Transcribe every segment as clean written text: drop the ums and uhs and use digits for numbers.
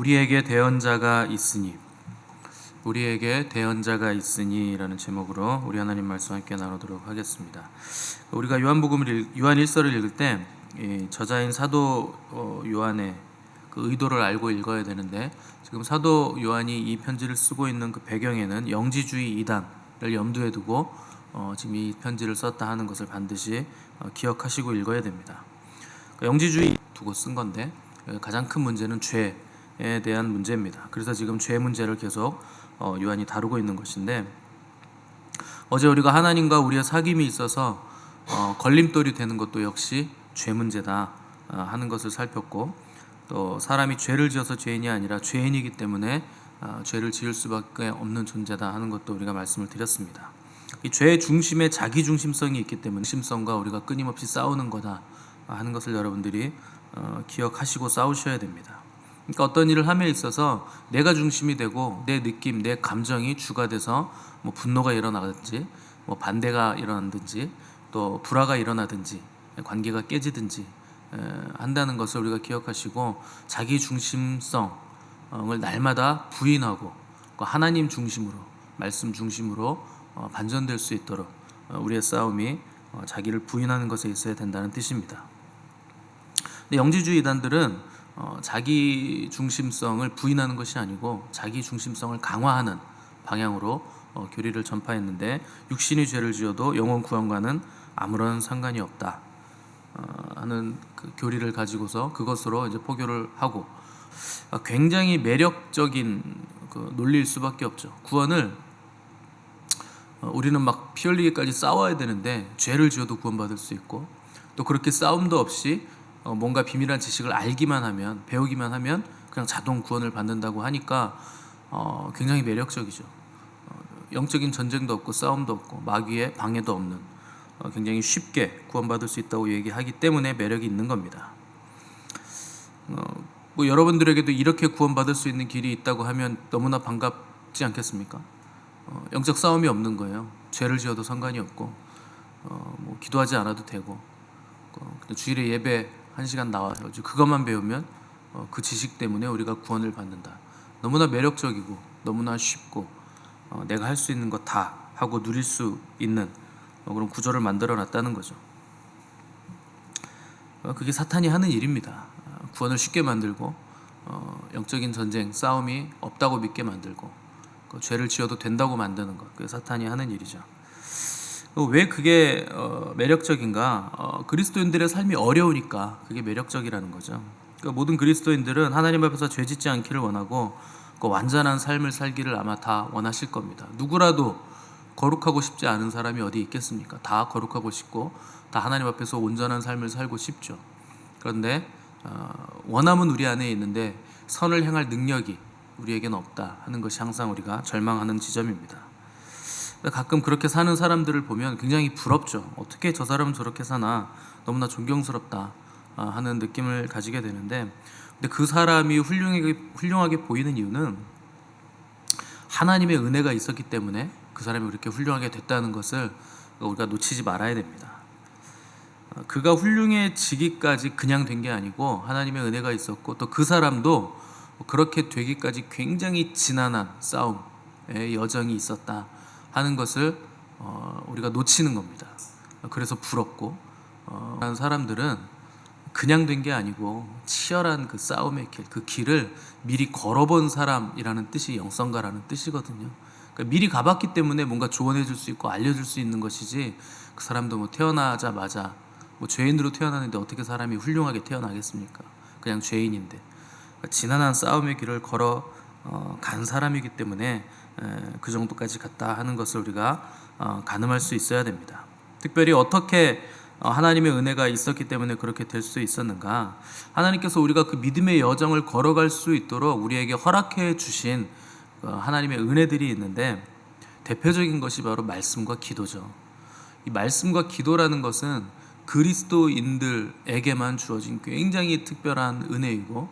우리에게 대언자가 있으니 라는 제목으로 우리 하나님 말씀 함께 나누도록 하겠습니다. 우리가 요한 1서를 읽을 때 저자인 사도 요한의 그 의도를 알고 읽어야 되는데, 지금 사도 요한이 이 편지를 쓰고 있는 그 배경에는 영지주의 이단을 염두에 두고 지금 이 편지를 썼다 하는 것을 반드시 기억하시고 읽어야 됩니다. 영지주의 두고 쓴 건데, 가장 큰 문제는 죄에 대한 문제입니다. 그래서 지금 죄 문제를 계속 요한이 다루고 있는 것인데, 어제 우리가 하나님과 우리의 사귐이 있어서 걸림돌이 되는 것도 역시 죄 문제다 하는 것을 살폈고, 또 사람이 죄를 지어서 죄인이 아니라 죄인이기 때문에 죄를 지을 수밖에 없는 존재다 하는 것도 우리가 말씀을 드렸습니다. 이 죄의 중심에 자기 중심성이 있기 때문에 중심성과 우리가 끊임없이 싸우는 거다 하는 것을 여러분들이 기억하시고 싸우셔야 됩니다. 그러니까 어떤 일을 함에 있어서 내가 중심이 되고 내 느낌, 내 감정이 주가 돼서 분노가 일어나든지 반대가 일어나든지 또 불화가 일어나든지 관계가 깨지든지 한다는 것을 우리가 기억하시고, 자기 중심성을 날마다 부인하고 하나님 중심으로, 말씀 중심으로 반전될 수 있도록 우리의 싸움이 자기를 부인하는 것에 있어야 된다는 뜻입니다. 근데 영지주의 이단들은 자기 중심성을 부인하는 것이 아니고 자기 중심성을 강화하는 방향으로 교리를 전파했는데, 육신이 죄를 지어도 영혼 구원과는 아무런 상관이 없다 하는 그 교리를 가지고서 그것으로 이제 포교를 하고, 굉장히 매력적인 그 논리일 수밖에 없죠. 구원을 우리는 막 피 흘리기까지 싸워야 되는데 죄를 지어도 구원받을 수 있고, 또 그렇게 싸움도 없이 뭔가 비밀한 지식을 알기만 하면, 배우기만 하면 그냥 자동 구원을 받는다고 하니까 굉장히 매력적이죠. 영적인 전쟁도 없고 싸움도 없고 마귀의 방해도 없는, 굉장히 쉽게 구원받을 수 있다고 얘기하기 때문에 매력이 있는 겁니다. 여러분들에게도 이렇게 구원받을 수 있는 길이 있다고 하면 너무나 반갑지 않겠습니까? 영적 싸움이 없는 거예요. 죄를 지어도 상관이 없고, 기도하지 않아도 되고, 주일에 예배 1시간 나와서 그것만 배우면 그 지식 때문에 우리가 구원을 받는다. 너무나 매력적이고 너무나 쉽고 내가 할 수 있는 거 다 하고 누릴 수 있는 그런 구조를 만들어 놨다는 거죠. 그게 사탄이 하는 일입니다. 구원을 쉽게 만들고 영적인 전쟁, 싸움이 없다고 믿게 만들고 죄를 지어도 된다고 만드는 것, 그게 사탄이 하는 일이죠. 왜 그게 매력적인가? 그리스도인들의 삶이 어려우니까 그게 매력적이라는 거죠. 그러니까 모든 그리스도인들은 하나님 앞에서 죄 짓지 않기를 원하고 완전한 삶을 살기를 아마 다 원하실 겁니다. 누구라도 거룩하고 싶지 않은 사람이 어디 있겠습니까? 다 거룩하고 싶고 다 하나님 앞에서 온전한 삶을 살고 싶죠. 그런데 원함은 우리 안에 있는데 선을 행할 능력이 우리에게는 없다 하는 것이 항상 우리가 절망하는 지점입니다. 가끔 그렇게 사는 사람들을 보면 굉장히 부럽죠. 어떻게 저 사람은 저렇게 사나, 너무나 존경스럽다 하는 느낌을 가지게 되는데, 근데 그 사람이 훌륭하게 보이는 이유는 하나님의 은혜가 있었기 때문에 그 사람이 그렇게 훌륭하게 됐다는 것을 우리가 놓치지 말아야 됩니다. 그가 훌륭해지기까지 그냥 된 게 아니고 하나님의 은혜가 있었고, 또 그 사람도 그렇게 되기까지 굉장히 지난한 싸움의 여정이 있었다 하는 것을 우리가 놓치는 겁니다. 그래서 부럽고, 사람들은 그냥 된 게 아니고 치열한 그 싸움의 길, 그 길을 미리 걸어본 사람이라는 뜻이 영성가라는 뜻이거든요. 그러니까 미리 가봤기 때문에 뭔가 조언해 줄 수 있고 알려줄 수 있는 것이지, 그 사람도 태어나자마자 죄인으로 태어나는데 어떻게 사람이 훌륭하게 태어나겠습니까? 그냥 죄인인데. 그러니까 지난한 싸움의 길을 걸어 간 사람이기 때문에 그 정도까지 갔다 하는 것을 우리가 가늠할 수 있어야 됩니다. 특별히 어떻게 하나님의 은혜가 있었기 때문에 그렇게 될 수 있었는가? 하나님께서 우리가 그 믿음의 여정을 걸어갈 수 있도록 우리에게 허락해 주신 하나님의 은혜들이 있는데, 대표적인 것이 바로 말씀과 기도죠. 이 말씀과 기도라는 것은 그리스도인들에게만 주어진 굉장히 특별한 은혜이고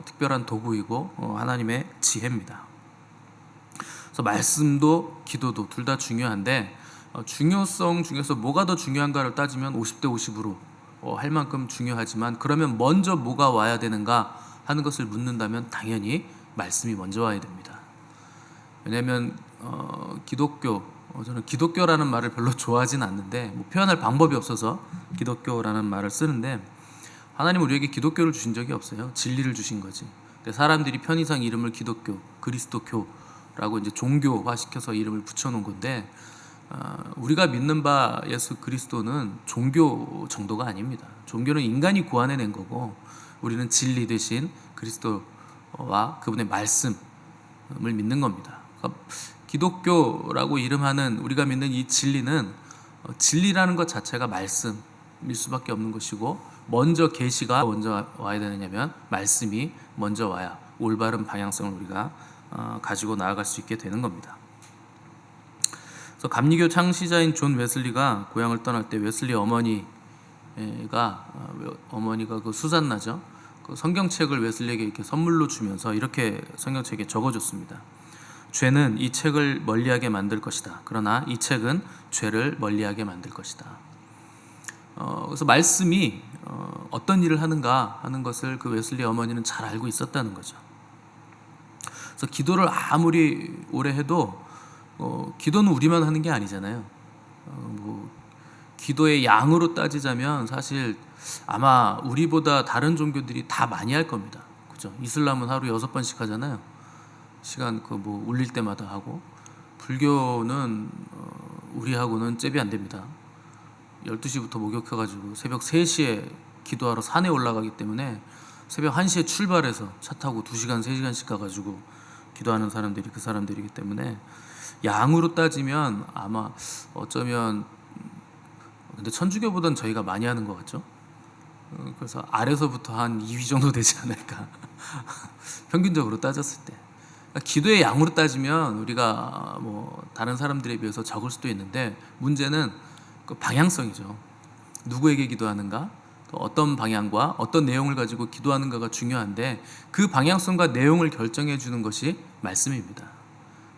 특별한 도구이고 하나님의 지혜입니다. 그래서 말씀도 기도도 둘 다 중요한데, 중요성 중에서 뭐가 더 중요한가를 따지면 50대 50으로 할 만큼 중요하지만, 그러면 먼저 뭐가 와야 되는가 하는 것을 묻는다면 당연히 말씀이 먼저 와야 됩니다. 왜냐하면 저는 기독교라는 말을 별로 좋아하진 않는데 표현할 방법이 없어서 기독교라는 말을 쓰는데, 하나님은 우리에게 기독교를 주신 적이 없어요. 진리를 주신 거지. 사람들이 편의상 이름을 기독교, 그리스도교라고 이제 종교화 시켜서 이름을 붙여놓은 건데, 우리가 믿는 바 예수 그리스도는 종교 정도가 아닙니다. 종교는 인간이 고안해낸 거고, 우리는 진리 대신 그리스도와 그분의 말씀을 믿는 겁니다. 그러니까 기독교라고 이름하는 우리가 믿는 이 진리는, 진리라는 것 자체가 말씀일 수밖에 없는 것이고, 먼저 계시가 먼저 와야 되느냐면 말씀이 먼저 와야 올바른 방향성을 우리가 가지고 나아갈 수 있게 되는 겁니다. 그래서 감리교 창시자인 존 웨슬리가 고향을 떠날 때 웨슬리 어머니가 그 수잔나죠. 그 성경책을 웨슬리에게 이렇게 선물로 주면서 이렇게 성경책에 적어줬습니다. 죄는 이 책을 멀리하게 만들 것이다. 그러나 이 책은 죄를 멀리하게 만들 것이다. 그래서 말씀이 어떤 일을 하는가 하는 것을 그 웨슬리 어머니는 잘 알고 있었다는 거죠. 그래서 기도를 아무리 오래 해도 기도는 우리만 하는 게 아니잖아요. 기도의 양으로 따지자면 사실 아마 우리보다 다른 종교들이 다 많이 할 겁니다. 그죠? 이슬람은 하루 6번씩 하잖아요. 시간 울릴 때마다 하고, 불교는 우리하고는 잽이 안 됩니다. 12시부터 목욕해가지고 새벽 3시에 기도하러 산에 올라가기 때문에 새벽 1시에 출발해서 차 타고 2시간, 3시간씩 가가지고 기도하는 사람들이 그 사람들이기 때문에 양으로 따지면 아마 어쩌면, 근데 천주교보다는 저희가 많이 하는 것 같죠? 그래서 아래서부터 한 2위 정도 되지 않을까 평균적으로 따졌을 때. 그러니까 기도의 양으로 따지면 우리가 다른 사람들에 비해서 적을 수도 있는데, 문제는 그 방향성이죠. 누구에게 기도하는가, 또 어떤 방향과 어떤 내용을 가지고 기도하는가가 중요한데, 그 방향성과 내용을 결정해 주는 것이 말씀입니다.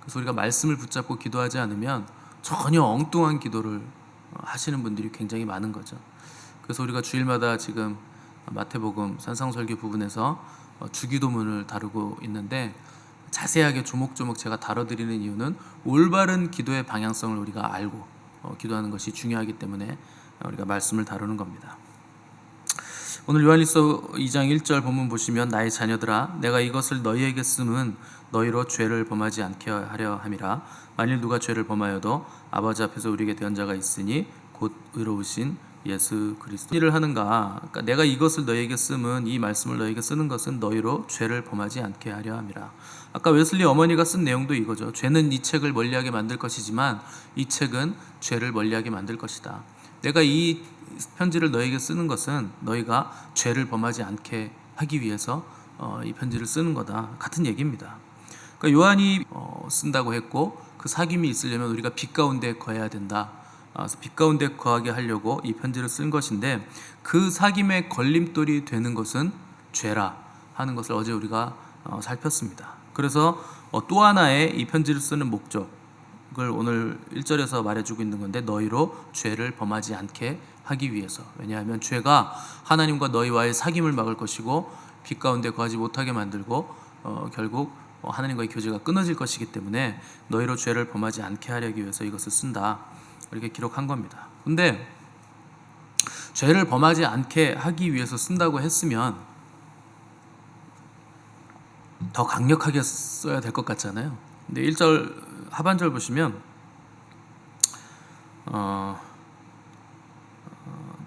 그래서 우리가 말씀을 붙잡고 기도하지 않으면 전혀 엉뚱한 기도를 하시는 분들이 굉장히 많은 거죠. 그래서 우리가 주일마다 지금 마태복음 산상설교 부분에서 주기도문을 다루고 있는데, 자세하게 조목조목 제가 다뤄드리는 이유는 올바른 기도의 방향성을 우리가 알고 기도하는 것이 중요하기 때문에 우리가 말씀을 다루는 겁니다. 오늘 요한일서 2장 1절 본문 보시면, 나의 자녀들아 내가 이것을 너희에게 쓰면 너희로 죄를 범하지 않게 하려 함이라. 만일 누가 죄를 범하여도 아버지 앞에서 우리에게 대한 자가 있으니 곧 의로우신 예수 그리스도. 일을 하는가? 그러니까 내가 이것을 너희에게 쓰면, 이 말씀을 너희에게 쓰는 것은 너희로 죄를 범하지 않게 하려 함이라. 아까 웨슬리 어머니가 쓴 내용도 이거죠. 죄는 이 책을 멀리하게 만들 것이지만 이 책은 죄를 멀리하게 만들 것이다. 내가 이 편지를 너희에게 쓰는 것은 너희가 죄를 범하지 않게 하기 위해서 이 편지를 쓰는 거다. 같은 얘기입니다. 그러니까 요한이 쓴다고 했고, 그 사귐이 있으려면 우리가 빛 가운데 거해야 된다. 그래서 빛 가운데 거하게 하려고 이 편지를 쓴 것인데, 그 사귐의 걸림돌이 되는 것은 죄라 하는 것을 어제 우리가 살폈습니다. 그래서 또 하나의 이 편지를 쓰는 목적을 오늘 1절에서 말해주고 있는 건데, 너희로 죄를 범하지 않게 하기 위해서. 왜냐하면 죄가 하나님과 너희와의 사귐을 막을 것이고, 빛 가운데 거하지 못하게 만들고 결국 하나님과의 교제가 끊어질 것이기 때문에 너희로 죄를 범하지 않게 하려기 위해서 이것을 쓴다, 이렇게 기록한 겁니다. 근데 죄를 범하지 않게 하기 위해서 쓴다고 했으면 더 강력하게 써야 될 것 같잖아요. 근데 1절 하반절 보시면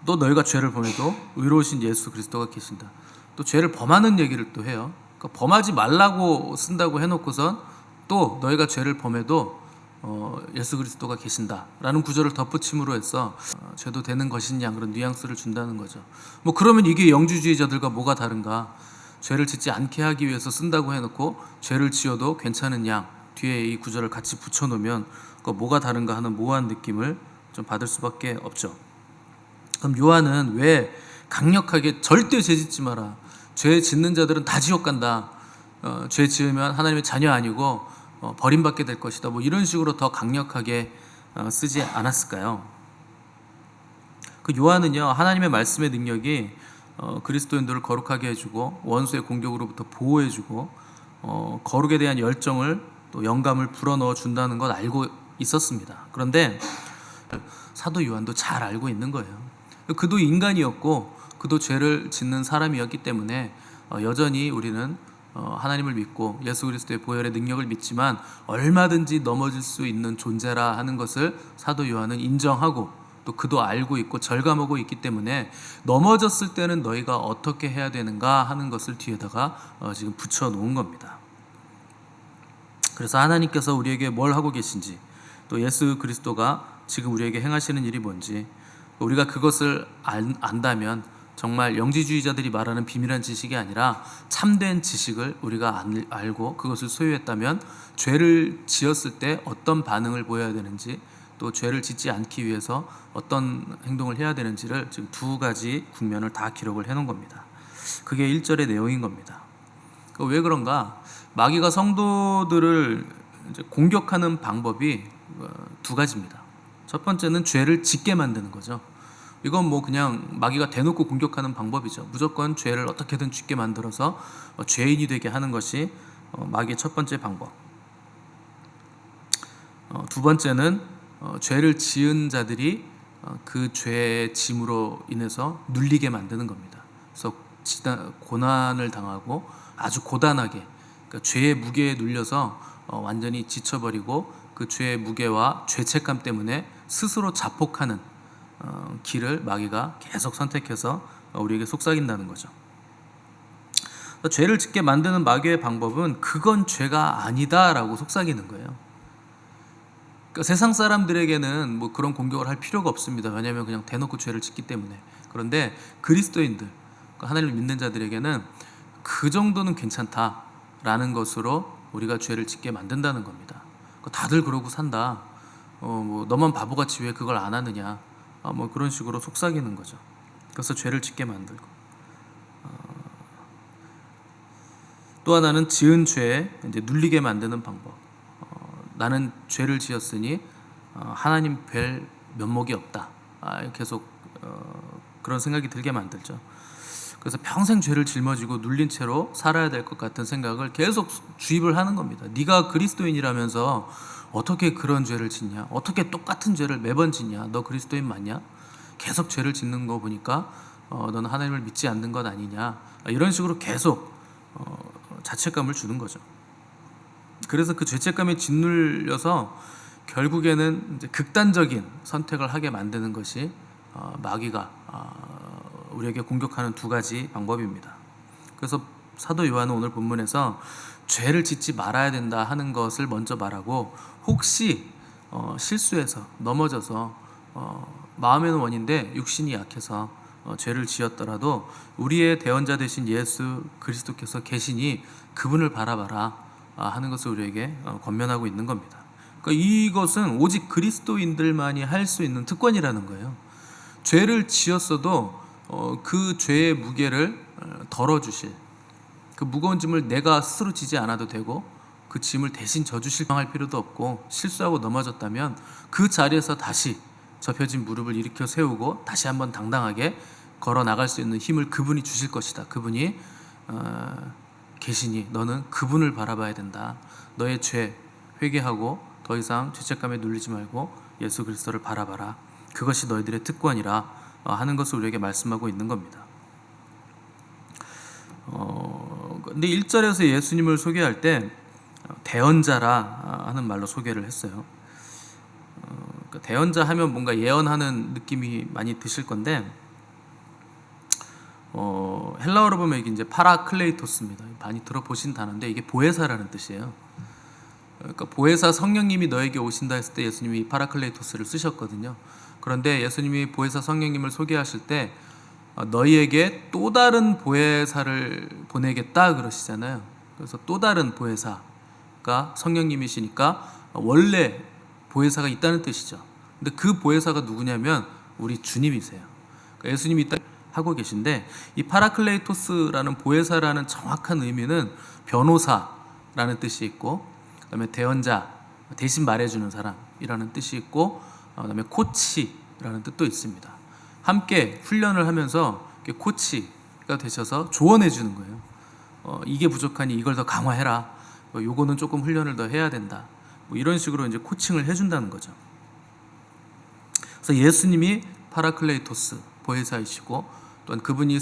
또 너희가 죄를 범해도 의로우신 예수 그리스도가 계신다. 또 죄를 범하는 얘기를 또 해요. 그러니까 범하지 말라고 쓴다고 해놓고선 또 너희가 죄를 범해도 예수 그리스도가 계신다라는 구절을 덧붙임으로 해서 죄도 되는 것이냐, 그런 뉘앙스를 준다는 거죠. 그러면 이게 영주주의자들과 뭐가 다른가? 죄를 짓지 않게 하기 위해서 쓴다고 해놓고 죄를 지어도 괜찮은 양 뒤에 이 구절을 같이 붙여놓으면 뭐가 다른가 하는 모호한 느낌을 좀 받을 수밖에 없죠. 그럼 요한은 왜 강력하게 절대 죄 짓지 마라, 죄 짓는 자들은 다 지옥 간다, 죄 지으면 하나님의 자녀 아니고 버림받게 될 것이다, 이런 식으로 더 강력하게 쓰지 않았을까요? 그 요한은요, 하나님의 말씀의 능력이 그리스도인들을 거룩하게 해주고 원수의 공격으로부터 보호해주고 거룩에 대한 열정을 또 영감을 불어넣어 준다는 것 알고 있었습니다. 그런데 사도 요한도 잘 알고 있는 거예요. 그도 인간이었고 그도 죄를 짓는 사람이었기 때문에 여전히 우리는 하나님을 믿고 예수 그리스도의 보혈의 능력을 믿지만 얼마든지 넘어질 수 있는 존재라 하는 것을 사도 요한은 인정하고 또 그도 알고 있고 절감하고 있기 때문에 넘어졌을 때는 너희가 어떻게 해야 되는가 하는 것을 뒤에다가 지금 붙여 놓은 겁니다. 그래서 하나님께서 우리에게 뭘 하고 계신지 또 예수 그리스도가 지금 우리에게 행하시는 일이 뭔지 우리가 그것을 안다면 정말 영지주의자들이 말하는 비밀한 지식이 아니라 참된 지식을 우리가 알고 그것을 소유했다면 죄를 지었을 때 어떤 반응을 보여야 되는지 또 죄를 짓지 않기 위해서 어떤 행동을 해야 되는지를 지금 두 가지 국면을 다 기록을 해놓은 겁니다. 그게 1절의 내용인 겁니다. 왜 그런가? 마귀가 성도들을 이제 공격하는 방법이 두 가지입니다. 첫 번째는 죄를 짓게 만드는 거죠. 이건 뭐 그냥 마귀가 대놓고 공격하는 방법이죠. 무조건 죄를 어떻게든 짓게 만들어서 죄인이 되게 하는 것이 마귀의 첫 번째 방법. 두 번째는 죄를 지은 자들이 그 죄의 짐으로 인해서 눌리게 만드는 겁니다. 그래서 고난을 당하고 아주 고단하게 그러니까 죄의 무게에 눌려서 완전히 지쳐버리고 그 죄의 무게와 죄책감 때문에 스스로 자폭하는 길을 마귀가 계속 선택해서 우리에게 속삭인다는 거죠. 죄를 짓게 만드는 마귀의 방법은 그건 죄가 아니다라고 속삭이는 거예요. 그러니까 세상 사람들에게는 뭐 그런 공격을 할 필요가 없습니다. 왜냐하면 그냥 대놓고 죄를 짓기 때문에. 그런데 그리스도인들, 그러니까 하나님을 믿는 자들에게는 그 정도는 괜찮다라는 것으로 우리가 죄를 짓게 만든다는 겁니다. 다들 그러고 산다. 뭐 너만 바보같이 왜 그걸 안 하느냐. 뭐 그런 식으로 속삭이는 거죠. 그래서 죄를 짓게 만들고. 또 하나는 지은 죄에 이제 눌리게 만드는 방법. 나는 죄를 지었으니 하나님 뵐 면목이 없다. 계속 그런 생각이 들게 만들죠. 그래서 평생 죄를 짊어지고 눌린 채로 살아야 될 것 같은 생각을 계속 주입을 하는 겁니다. 네가 그리스도인이라면서 어떻게 그런 죄를 짓냐? 어떻게 똑같은 죄를 매번 짓냐? 너 그리스도인 맞냐? 계속 죄를 짓는 거 보니까 너는 하나님을 믿지 않는 것 아니냐? 이런 식으로 계속 자책감을 주는 거죠. 그래서 그 죄책감에 짓눌려서 결국에는 이제 극단적인 선택을 하게 만드는 것이 마귀가 우리에게 공격하는 두 가지 방법입니다. 그래서 사도 요한은 오늘 본문에서 죄를 짓지 말아야 된다 하는 것을 먼저 말하고 혹시 실수해서 넘어져서 마음에는 원인데 육신이 약해서 죄를 지었더라도 우리의 대언자 되신 예수 그리스도께서 계시니 그분을 바라봐라 하는 것을 우리에게 권면하고 있는 겁니다. 그러니까 이것은 오직 그리스도인들만이 할 수 있는 특권이라는 거예요. 죄를 지었어도 그 죄의 무게를 덜어주실 그 무거운 짐을 내가 스스로 지지 않아도 되고 그 짐을 대신 져주실 할 필요도 없고 실수하고 넘어졌다면 그 자리에서 다시 접혀진 무릎을 일으켜 세우고 다시 한번 당당하게 걸어 나갈 수 있는 힘을 그분이 주실 것이다. 그분이 계시니 너는 그분을 바라봐야 된다. 너의 죄 회개하고 더 이상 죄책감에 눌리지 말고 예수 그리스도를 바라봐라. 그것이 너희들의 특권이라 하는 것을 우리에게 말씀하고 있는 겁니다. 근데 1절에서 예수님을 소개할 때 대언자라 하는 말로 소개를 했어요. 그러니까 대언자 하면 뭔가 예언하는 느낌이 많이 드실 건데 헬라어로 보면 이게 이제 파라클레이토스입니다. 많이 들어보신 단어인데 이게 보혜사라는 뜻이에요. 그러니까 보혜사 성령님이 너에게 오신다 했을 때 예수님이 파라클레이토스를 쓰셨거든요. 그런데 예수님이 보혜사 성령님을 소개하실 때 너희에게 또 다른 보혜사를 보내겠다 그러시잖아요. 그래서 또 다른 보혜사가 성령님이시니까 원래 보혜사가 있다는 뜻이죠. 근데 그 보혜사가 누구냐면 우리 주님이세요. 그러니까 예수님이 있다 하고 계신데 이 파라클레이토스라는 보혜사라는 정확한 의미는 변호사라는 뜻이 있고 그다음에 대언자 대신 말해주는 사람이라는 뜻이 있고 그다음에 코치라는 뜻도 있습니다. 함께 훈련을 하면서 코치 되셔서 조언해 주는 거예요. 이게 부족하니 이걸 더 강화해라. 요거는 조금 훈련을 더 해야 된다. 뭐 이런 식으로 이제 코칭을 해준다는 거죠. 그래서 예수님이 파라클레이토스 보혜사이시고, 또한 그분이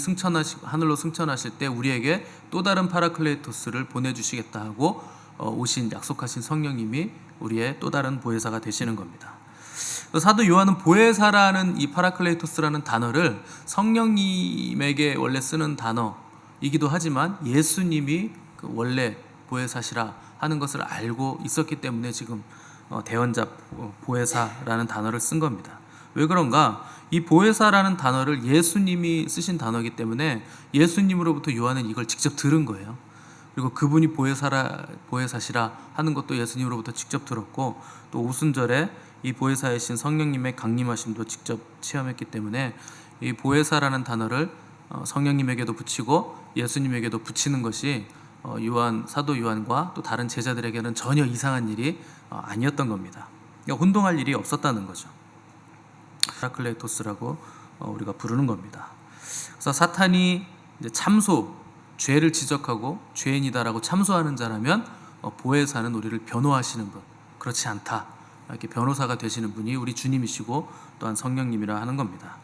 하늘로 승천하실 때 우리에게 또 다른 파라클레이토스를 보내주시겠다 하고 오신 약속하신 성령님이 우리의 또 다른 보혜사가 되시는 겁니다. 사도 요한은 보혜사라는 이 파라클레이토스라는 단어를 성령님에게 원래 쓰는 단어이기도 하지만 예수님이 그 원래 보혜사시라 하는 것을 알고 있었기 때문에 지금 대언자 보혜사라는 단어를 쓴 겁니다. 왜 그런가? 이 보혜사라는 단어를 예수님이 쓰신 단어이기 때문에 예수님으로부터 요한은 이걸 직접 들은 거예요. 그리고 그분이 보혜사시라 하는 것도 예수님으로부터 직접 들었고, 또 오순절에 이 보혜사이신 성령님의 강림하심도 직접 체험했기 때문에 이 보혜사라는 단어를 성령님에게도 붙이고 예수님에게도 붙이는 것이 사도 요한과 또 다른 제자들에게는 전혀 이상한 일이 아니었던 겁니다. 그러니까 혼동할 일이 없었다는 거죠. 파라클레토스라고 우리가 부르는 겁니다. 그래서 사탄이 이제 죄를 지적하고 죄인이다라고 참소하는 자라면 보혜사는 우리를 변호하시는 분, 그렇지 않다, 이렇게 변호사가 되시는 분이 우리 주님이시고 또한 성령님이라 하는 겁니다.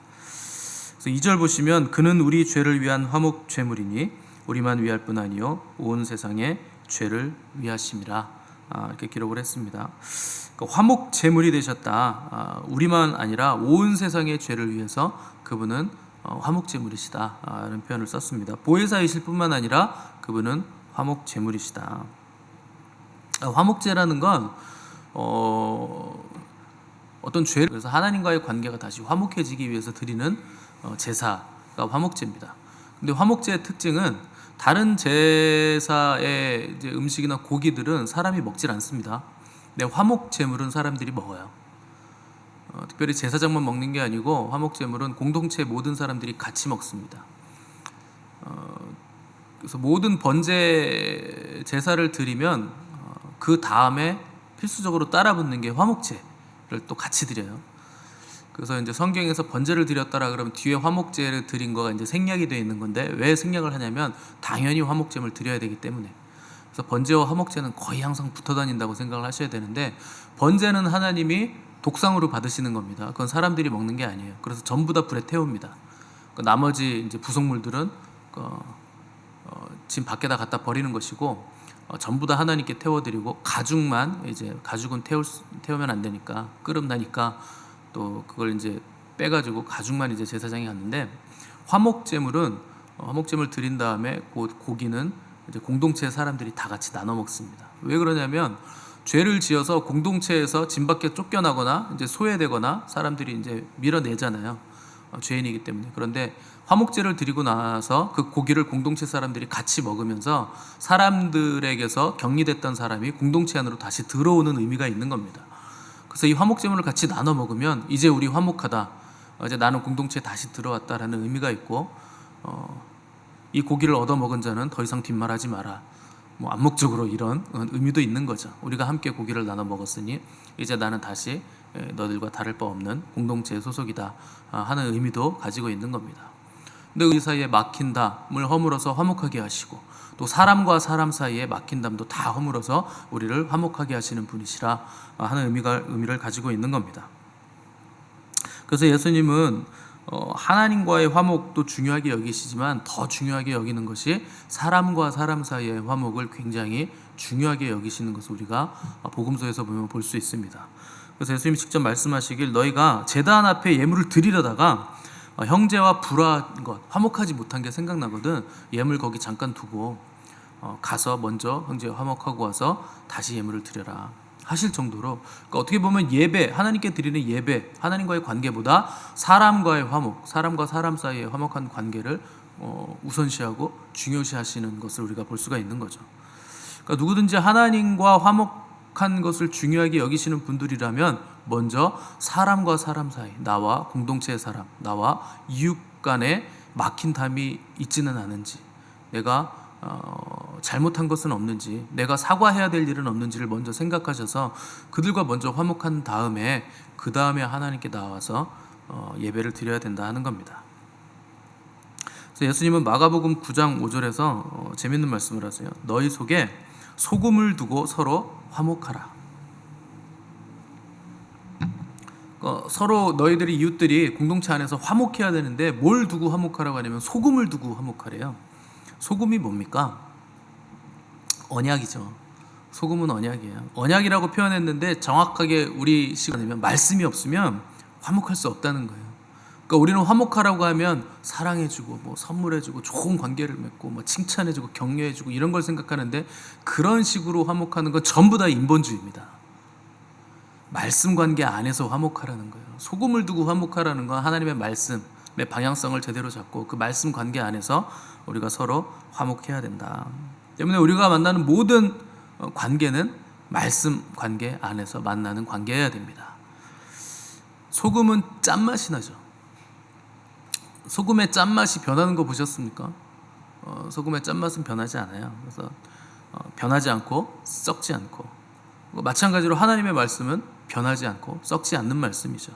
그래서 2절 보시면 그는 우리 죄를 위한 화목 제물이니 우리만 위할 뿐 아니요 온 세상의 죄를 위하심이라, 이렇게 기록을 했습니다. 그러니까 화목 제물이 되셨다. 우리만 아니라 온 세상의 죄를 위해서 그분은 화목 제물이시다 라는 표현을 썼습니다. 보혜사이실 뿐만 아니라 그분은 화목 제물이시다. 화목제라는 건 어떤 죄를, 그래서 하나님과의 관계가 다시 화목해지기 위해서 드리는 제사가 화목제입니다. 근데 화목제의 특징은 다른 제사의 이제 음식이나 고기들은 사람이 먹질 않습니다. 근데 화목제물은 사람들이 먹어요. 특별히 제사장만 먹는 게 아니고 화목제물은 공동체 모든 사람들이 같이 먹습니다. 그래서 모든 번제 제사를 드리면 그 다음에 필수적으로 따라붙는 게 화목제를 또 같이 드려요. 그래서 이제 성경에서 번제를 드렸다라 그러면 뒤에 화목제를 드린 거가 이제 생략이 되어 있는 건데, 왜 생략을 하냐면 당연히 화목제를 드려야 되기 때문에. 그래서 번제와 화목제는 거의 항상 붙어 다닌다고 생각을 하셔야 되는데, 번제는 하나님이 독상으로 받으시는 겁니다. 그건 사람들이 먹는 게 아니에요. 그래서 전부 다 불에 태웁니다. 나머지 이제 부속물들은 집 밖에다 갖다 버리는 것이고, 전부 다 하나님께 태워드리고, 가죽은 태우면 안 되니까 끓음 나니까 또 그걸 이제 빼가지고 가죽만 이제 제사장이 갔는데, 화목제물은 화목제물 드린 다음에 고기는 이제 공동체 사람들이 다 같이 나눠 먹습니다. 왜 그러냐면 죄를 지어서 공동체에서 집 밖에 쫓겨나거나 이제 소외되거나 사람들이 이제 밀어내잖아요. 죄인이기 때문에. 그런데 화목제를 드리고 나서 그 고기를 공동체 사람들이 같이 먹으면서 사람들에게서 격리됐던 사람이 공동체 안으로 다시 들어오는 의미가 있는 겁니다. 그래서 이 화목제물을 같이 나눠 먹으면 이제 우리 화목하다, 이제 나는 공동체에 다시 들어왔다라는 의미가 있고, 이 고기를 얻어 먹은 자는 더 이상 뒷말하지 마라, 뭐 암묵적으로 이런 의미도 있는 거죠. 우리가 함께 고기를 나눠 먹었으니 이제 나는 다시 너들과 다를 바 없는 공동체의 소속이다 하는 의미도 가지고 있는 겁니다. 근데 우리 사이에 막힌 담을 허물어서 화목하게 하시고, 또 사람과 사람 사이에 막힌 담도 다 허물어서 우리를 화목하게 하시는 분이시라 하는 의미를 가지고 있는 겁니다. 그래서 예수님은 하나님과의 화목도 중요하게 여기시지만 더 중요하게 여기는 것이 사람과 사람 사이의 화목을 굉장히 중요하게 여기시는 것을 우리가 복음서에서 보면 볼 수 있습니다. 그래서 예수님이 직접 말씀하시길 너희가 제단 앞에 예물을 드리려다가 형제와 불화한 것, 화목하지 못한 게 생각나거든 예물 거기 잠깐 두고 가서 먼저 형제와 화목하고 와서 다시 예물을 드려라 하실 정도로, 그러니까 어떻게 보면 예배, 하나님께 드리는 예배, 하나님과의 관계보다 사람과의 화목, 사람과 사람 사이의 화목한 관계를 우선시하고 중요시하시는 것을 우리가 볼 수가 있는 거죠. 그러니까 누구든지 하나님과 화목한 것을 중요하게 여기시는 분들이라면 먼저 사람과 사람 사이, 나와 공동체의 사람, 나와 이웃 간에 막힌 담이 있지는 않은지, 내가 잘못한 것은 없는지, 내가 사과해야 될 일은 없는지를 먼저 생각하셔서 그들과 먼저 화목한 다음에 그 다음에 하나님께 나와서 예배를 드려야 된다 하는 겁니다. 그래서 예수님은 마가복음 9장 5절에서 재밌는 말씀을 하세요. 너희 속에 소금을 두고 서로 화목하라. 서로 너희들이 이웃들이 공동체 안에서 화목해야 되는데 뭘 두고 화목하라고 하냐면 소금을 두고 화목하래요. 소금이 뭡니까? 언약이죠. 소금은 언약이에요. 언약이라고 표현했는데 정확하게 우리 시간이면 말씀이 없으면 화목할 수 없다는 거예요. 그러니까 우리는 화목하라고 하면 사랑해주고 뭐 선물해주고 좋은 관계를 맺고 뭐 칭찬해주고 격려해주고 이런 걸 생각하는데 그런 식으로 화목하는 건 전부 다 인본주의입니다. 말씀 관계 안에서 화목하라는 거예요. 소금을 두고 화목하라는 건 하나님의 말씀의 방향성을 제대로 잡고 그 말씀 관계 안에서 우리가 서로 화목해야 된다. 때문에 우리가 만나는 모든 관계는 말씀 관계 안에서 만나는 관계여야 됩니다. 소금은 짠맛이 나죠. 소금의 짠맛이 변하는 거 보셨습니까? 소금의 짠맛은 변하지 않아요. 그래서 변하지 않고 썩지 않고, 마찬가지로 하나님의 말씀은 변하지 않고 썩지 않는 말씀이죠.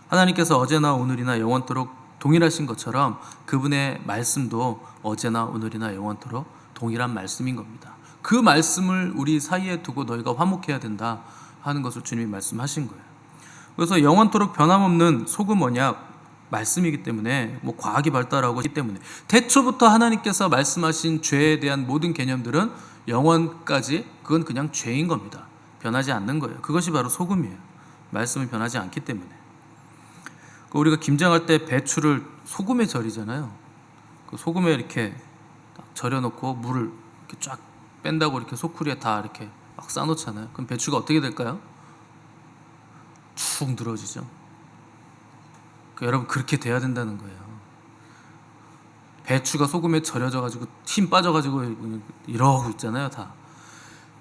하나님께서 어제나 오늘이나 영원토록 동일하신 것처럼 그분의 말씀도 어제나 오늘이나 영원토록 동일한 말씀인 겁니다. 그 말씀을 우리 사이에 두고 너희가 화목해야 된다 하는 것을 주님이 말씀하신 거예요. 그래서 영원토록 변함없는 소금 언약 말씀이기 때문에 뭐 과학이 발달하고 있기 때문에 태초부터 하나님께서 말씀하신 죄에 대한 모든 개념들은 영원까지 그건 그냥 죄인 겁니다. 변하지 않는 거예요. 그것이 바로 소금이에요. 말씀은 변하지 않기 때문에. 우리가 김장할 때 배추를 소금에 절이잖아요. 그 소금에 이렇게 딱 절여놓고 물을 이렇게 쫙 뺀다고 이렇게 소쿠리에 다 이렇게 막 싸놓잖아요. 그럼 배추가 어떻게 될까요? 축 늘어지죠. 여러분 그렇게 돼야 된다는 거예요. 배추가 소금에 절여져가지고 힘 빠져가지고 이러고 있잖아요. 다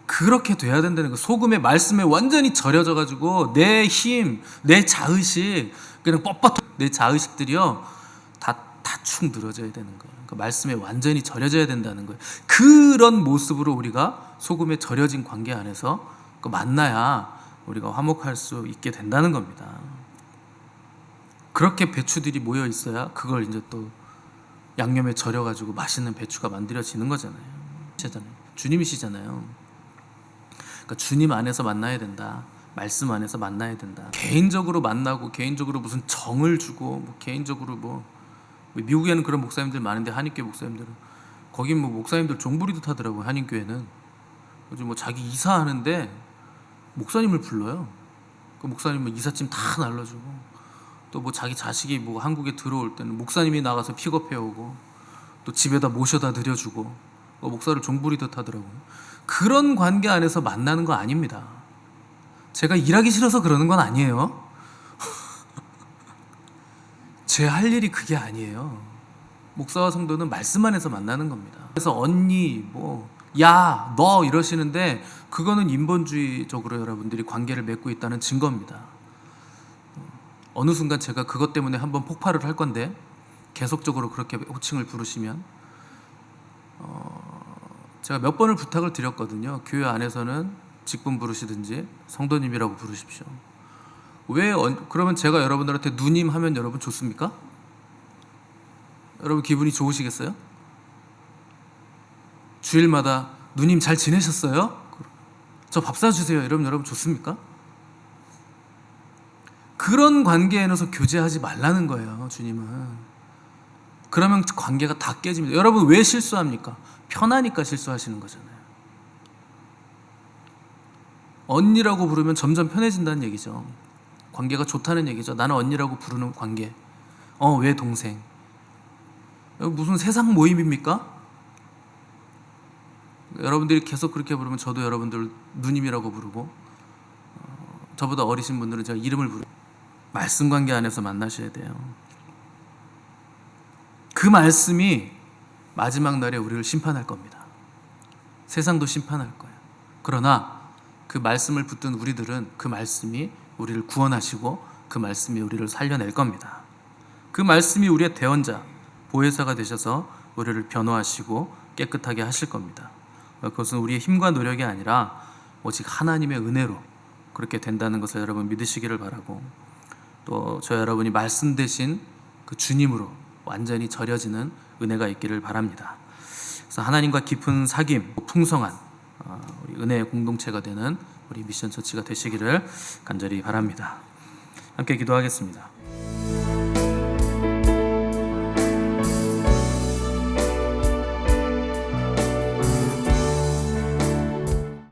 그렇게 돼야 된다는 거예요. 소금의 말씀에 완전히 절여져가지고 내 힘, 내 자의식, 그냥 뻣뻣한 내 자의식들이요 다 축 늘어져야 되는 거예요. 그 말씀에 완전히 절여져야 된다는 거예요. 그런 모습으로 우리가 소금에 절여진 관계 안에서 만나야 우리가 화목할 수 있게 된다는 겁니다. 그렇게 배추들이 모여 있어야 그걸 이제 또 양념에 절여가지고 맛있는 배추가 만들어지는 거잖아요. 주님이시잖아요. 그러니까 주님 안에서 만나야 된다. 말씀 안에서 만나야 된다. 개인적으로 만나고 개인적으로 무슨 정을 주고 뭐 개인적으로 뭐 미국에는 그런 목사님들 많은데 한인교회 목사님들은 거긴 뭐 목사님들 종부리듯 하더라고요. 한인교회는 요즘 뭐 자기 이사하는데 목사님을 불러요. 그 목사님 뭐 이삿짐 다 날라주고 또 뭐 자기 자식이 뭐 한국에 들어올 때는 목사님이 나가서 픽업해 오고 또 집에다 모셔다 드려주고 목사를 종부리듯 하더라고요. 그런 관계 안에서 만나는 거 아닙니다. 제가 일하기 싫어서 그러는 건 아니에요. 제 할 일이 그게 아니에요. 목사와 성도는 말씀 안에서 만나는 겁니다. 그래서 언니 뭐 야, 너 이러시는데 그거는 인본주의적으로 여러분들이 관계를 맺고 있다는 증거입니다. 어느 순간 제가 그것 때문에 한번 폭발을 할 건데 계속적으로 그렇게 호칭을 부르시면 제가 몇 번을 부탁을 드렸거든요. 교회 안에서는 직분 부르시든지 성도님이라고 부르십시오. 그러면 제가 여러분들한테 누님 하면 여러분 좋습니까? 여러분 기분이 좋으시겠어요? 주일마다 누님 잘 지내셨어요? 저 밥 사주세요. 이러면 여러분 좋습니까? 그런 관계에서 교제하지 말라는 거예요. 주님은. 그러면 관계가 다 깨집니다. 여러분 왜 실수합니까? 편하니까 실수하시는 거잖아요. 언니라고 부르면 점점 편해진다는 얘기죠. 관계가 좋다는 얘기죠. 나는 언니라고 부르는 관계. 왜 동생? 무슨 세상 모임입니까? 여러분들이 계속 그렇게 부르면 저도 여러분들 누님이라고 부르고 저보다 어리신 분들은 제가 이름을 부르고 말씀 관계 안에서 만나셔야 돼요. 그 말씀이 마지막 날에 우리를 심판할 겁니다. 세상도 심판할 거예요. 그러나 그 말씀을 붙든 우리들은 그 말씀이 우리를 구원하시고 그 말씀이 우리를 살려낼 겁니다. 그 말씀이 우리의 대언자, 보혜사가 되셔서 우리를 변호하시고 깨끗하게 하실 겁니다. 그것은 우리의 힘과 노력이 아니라 오직 하나님의 은혜로 그렇게 된다는 것을 여러분 믿으시기를 바라고 또 저 여러분이 말씀 대신 그 주님으로 완전히 절여지는 은혜가 있기를 바랍니다. 그래서 하나님과 깊은 사귐, 풍성한 우리 은혜의 공동체가 되는 우리 미션 처치가 되시기를 간절히 바랍니다. 함께 기도하겠습니다.